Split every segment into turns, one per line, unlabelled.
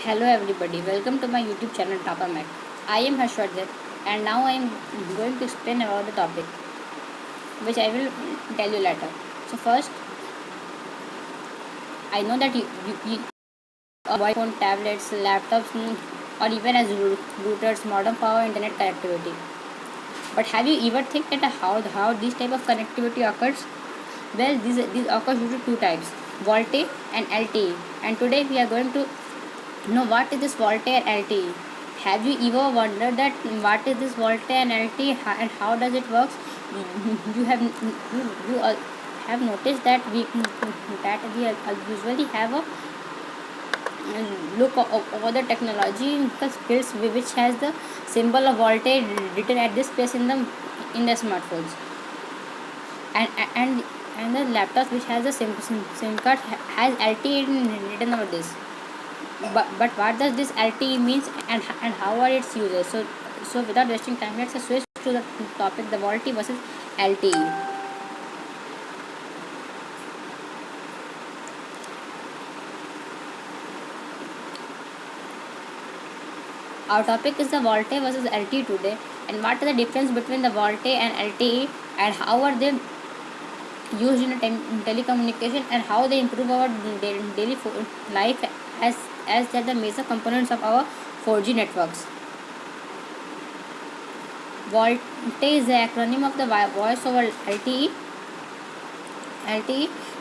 Hello everybody, welcome to my YouTube channel Tapa Mac. I am Harshvardhan and now I am going to explain about the topic which I will tell you later. So first, I know that you mobile phone, tablets, laptops or even as routers modern power internet connectivity. But have you ever think that how this type of connectivity occurs? Well, these occurs due to two types, VoLTE and LTE. And today we are going to know what is this VoLTE and LTE. Have you ever wondered that what is this VoLTE and LTE and how does it works? You have have noticed that we usually have a look over the technological skills which has the symbol of VoLTE written at this place in the smartphones, and and and the laptops which has the SIM card has LTE written over this. But what does this LTE means and how are its uses? So without wasting time, let's switch to the topic, the VoLTE versus LTE. Our topic is the VoLTE versus LTE today, and what is the difference between the VoLTE and LTE, and how are they used in telecommunication, and how they improve our daily life as they are the major components of our 4G networks. VoLTE is the acronym of the Voice over LTE.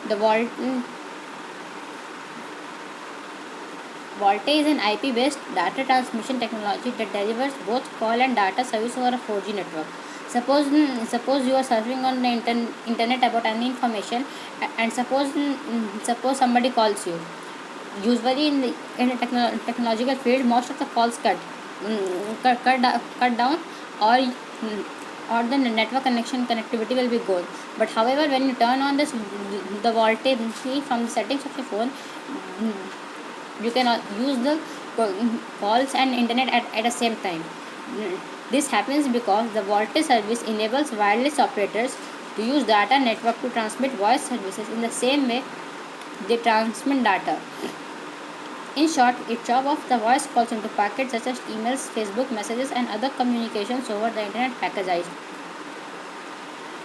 The VoLTE is an IP-based data transmission technology that delivers both call and data service over a 4G network. Suppose you are surfing on the internet about any information, and suppose somebody calls you. Usually in the technological field, most of the calls cut down, or the network connectivity will be good. But however, when you turn on the VoLTE from the settings of your phone, you can use the calls and internet at the same time. This happens because the VoLTE service enables wireless operators to use data network to transmit voice services in the same way they transmit data. In short, it chops off the voice calls into packets such as emails, Facebook messages, and other communications over the internet packagized.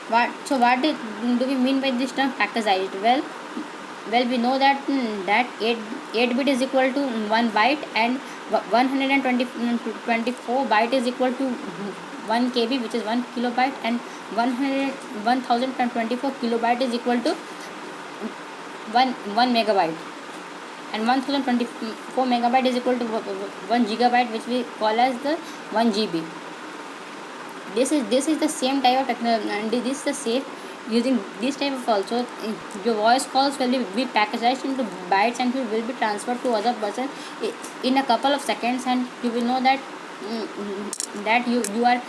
What do we mean by this term packagized? Well, we know that 8 bit is equal to 1 byte, and 124 byte is equal to 1 KB, which is 1 kilobyte, and 1024 kilobyte is equal to 1 megabyte, and 1024 megabyte is equal to 1 gigabyte, which we call as the 1 GB. This is the same type of technology, and this is the same. Using this type of also, your voice calls will be packaged into bytes and will be transferred to other person in a couple of seconds, and you will know that you are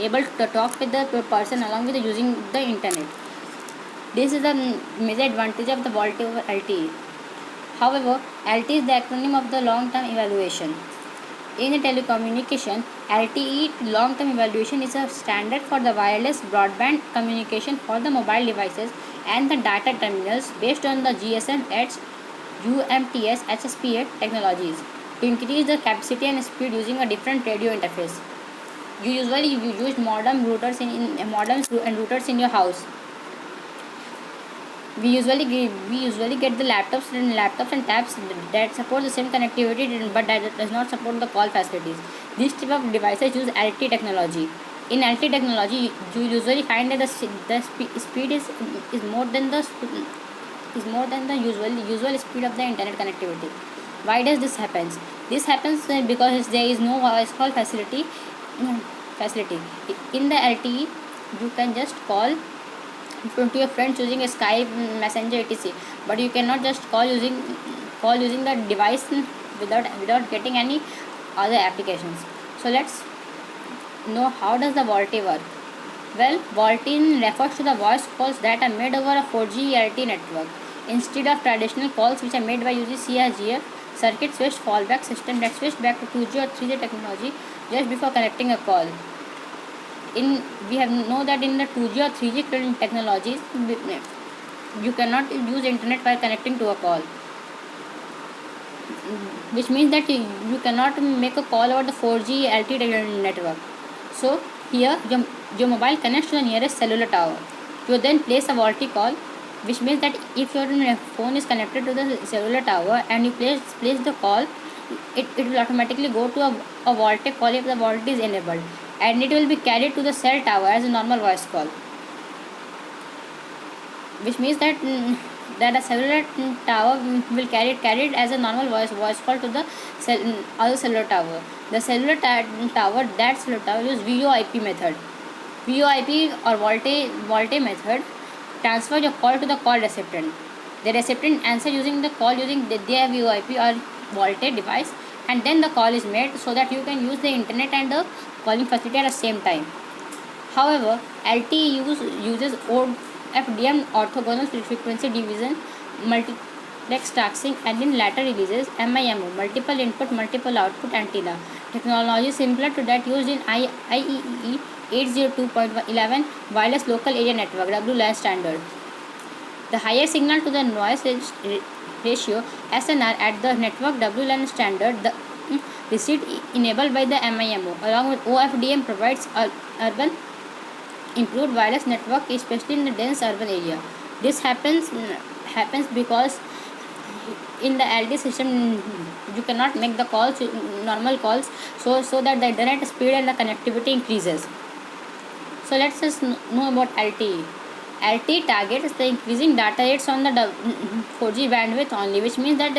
able to talk with the person along with using the internet. This is the major advantage of the VoLTE over LTE. However, LTE is the acronym of the long-term evaluation. In telecommunication, LTE long-term evaluation is a standard for the wireless broadband communication for the mobile devices and the data terminals based on the GSM, EDGE, UMTS, HSPA technologies to increase the capacity and speed using a different radio interface. You use modem routers and routers in your house. We usually get the laptops and tabs that support the same connectivity, but that does not support the call facilities. These type of devices use LTE technology. In LTE technology, you usually find that the speed is more than the usual speed of the internet connectivity. Why does this happen? This happens because there is no voice call facility. In the LTE, you can just call to your friends using a Skype, Messenger, etc. But you cannot just call using the device without getting any other applications. So let's know how does the VoLTE work. Well, VoLTE refers to the voice calls that are made over a 4G LTE network instead of traditional calls which are made by using CRGF circuit switched fallback system that switched back to 2G or 3G technology just before connecting a call. We have know that in the 2G or 3G technologies, you cannot use internet while connecting to a call. which means that you cannot make a call over the 4G LTE network. So here your mobile connects to the nearest cellular tower. You then place a VoLTE call, which means that if your phone is connected to the cellular tower and you place the call, it will automatically go to a VoLTE call if the VoLTE is enabled, and it will be carried to the cell tower as a normal voice call, which means that that a cellular tower will carry it as a normal voice call to the other cellular tower. The cellular tower that cellular tower use VoIP method. VoIP or VoLTE method transfer your call to the call recipient. The recipient answer using the call using their VoIP or VoLTE device, and then the call is made so that you can use the internet and the calling facility at the same time. However, LTE uses OFDM, orthogonal frequency division, multiplex taxing, and in later releases MIMO, multiple input multiple output antenna technology similar to that used in IEEE 802.11 wireless local area network WLAN standard. The higher signal to the noise ratio SNR at the network WLAN standard, the receipt enabled by the MIMO along with OFDM provides urban improved wireless network, especially in the dense urban area. This happens because in the LTE system you cannot make the calls, normal calls, so that the internet speed and the connectivity increases. So let's just know about LTE. LTE targets the increasing data rates on the 4G bandwidth only, which means that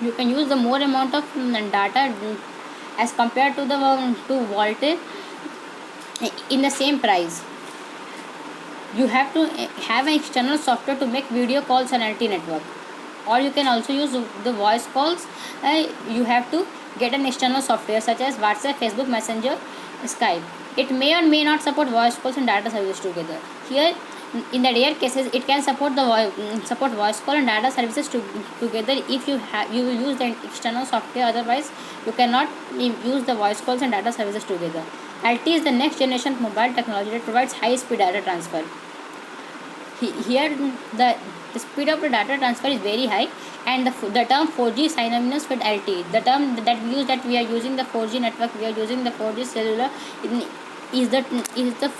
you can use the more amount of data as compared to the to VoLTE in the same price. You have to have an external software to make video calls on LTE network, or you can also use the voice calls. You have to get an external software such as WhatsApp, Facebook Messenger, Skype. It may or may not support voice calls and data services together. Here, in the rare cases, it can support support voice call and data services together if you will use the external software. Otherwise, you cannot use the voice calls and data services together. LTE is the next generation of mobile technology that provides high-speed data transfer. Here, the speed of the data transfer is very high, and the term 4G is synonymous with LTE. The term that we are using the 4G network, we are using the 4G cellular, is the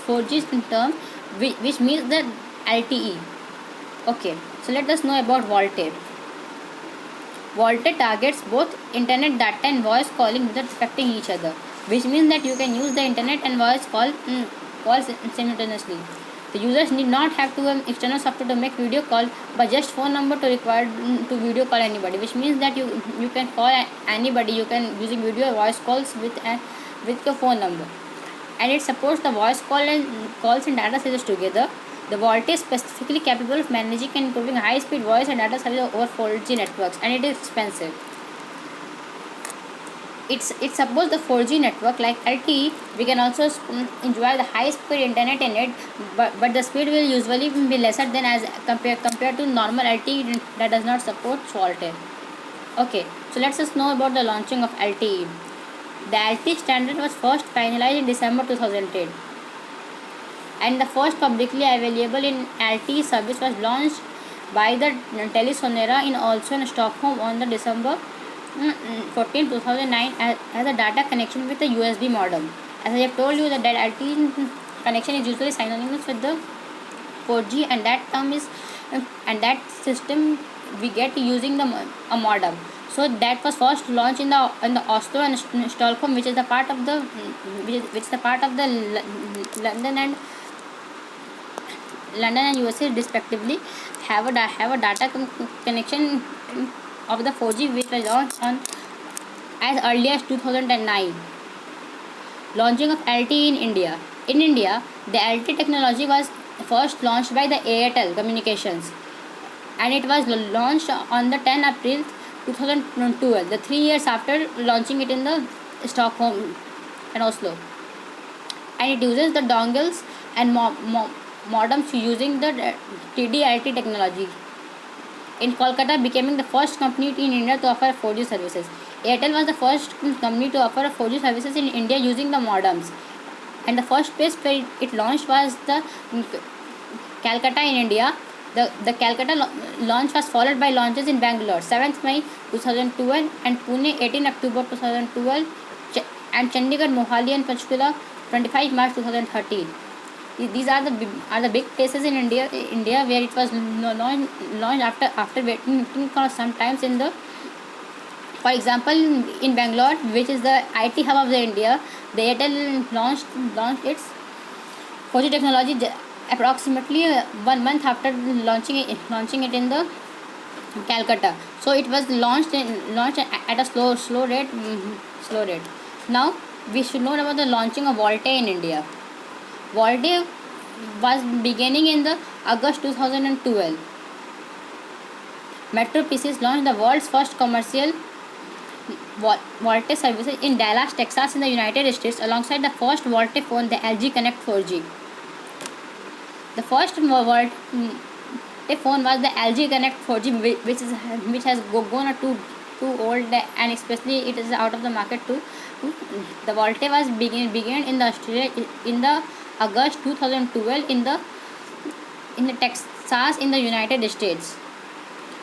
4G term, which means the LTE. Okay, so let us know about VoLTE. VoLTE targets both internet data and voice calling without affecting each other, which means that you can use the internet and voice calls simultaneously. The users need not have to external software to make video call, but just phone number to require to video call anybody, which means that you can call anybody. You can using video or voice calls with your phone number, and it supports the voice calls and data services together. The VoLTE is specifically capable of managing and improving high-speed voice and data service over 4G networks, and it is expensive. It supports the 4G network like LTE. We can also enjoy the high-speed internet in it, but the speed will usually be lesser than as compared to normal LTE that does not support VoLTE. Okay, so let's just know about the launching of LTE. The LTE standard was first finalized in December 2010, and the first publicly available in LTE service was launched by the TeliaSonera in Stockholm on the December 14, 2009 as a data connection with a USB modem. As I have told you that LTE connection is usually synonymous with the 4G, and that term is and that system we get using a modem. So that was first launched in the Oslo and Stockholm, which is the part of the London and USA respectively have a data connection of the 4G, which was launched on as early as 2009. Launching of LTE in India. In India, the LTE technology was first launched by the Airtel Communications, and it was launched on the 10 April 2012, the 3 years after launching it in the Stockholm and Oslo. And it uses the dongles and modems using the TD-LTE technology. In Kolkata, becoming the first company in India to offer 4G services. Airtel was the first company to offer 4G services in India using the modems, and the first place where it launched was the Calcutta in India, The Calcutta launch was followed by launches in Bangalore 7th May 2012 and Pune 18 October 2012 and Chandigarh, Mohali and Panchkula 25 March 2013. These are the big places in India where it was launched after waiting for some times in the. For example, in Bangalore, which is the IT hub of the India, the Airtel launched its 4G technology approximately 1 month after launching it in the Calcutta. So it was launched at a slow rate. Now we should know about the launching of Volte in India. Volte was beginning in the August 2012. Metro PCs launched the world's first commercial Volte services in Dallas, Texas, in the United States, alongside the first Volte phone, the LG Connect 4G. The first Volte phone was the LG Connect 4G, which has gone too old, and especially it is out of the market too. The Volte was began in the Australia in the August 2012 in the Texas in the United States.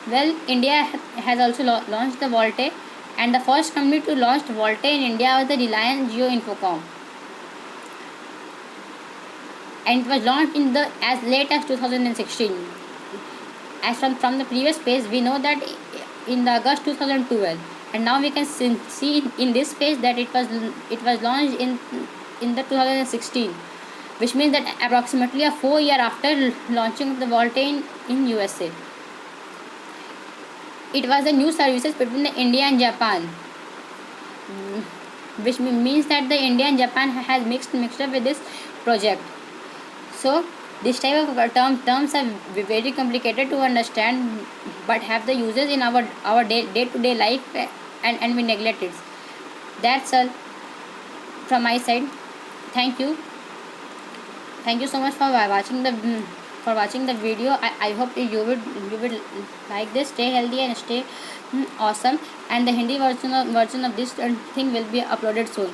Well, India has also launched the Volte, and the first company to launch Volte in India was the Reliance Jio Infocomm, and it was launched as late as 2016. As from the previous page, we know that in the August 2012, and now we can see in this page that it was launched in the 2016, which means that approximately a 4 year after launching of the Volte in USA. It was the new services between the India and Japan, which means that the India and Japan has mixed up with this project. So this type of terms are very complicated to understand, but have the uses in our day-to-day life, and we neglect it. That's all from my side. Thank you so much for watching the video. I hope you would like this. Stay healthy and stay awesome, and the Hindi version of this thing will be uploaded soon.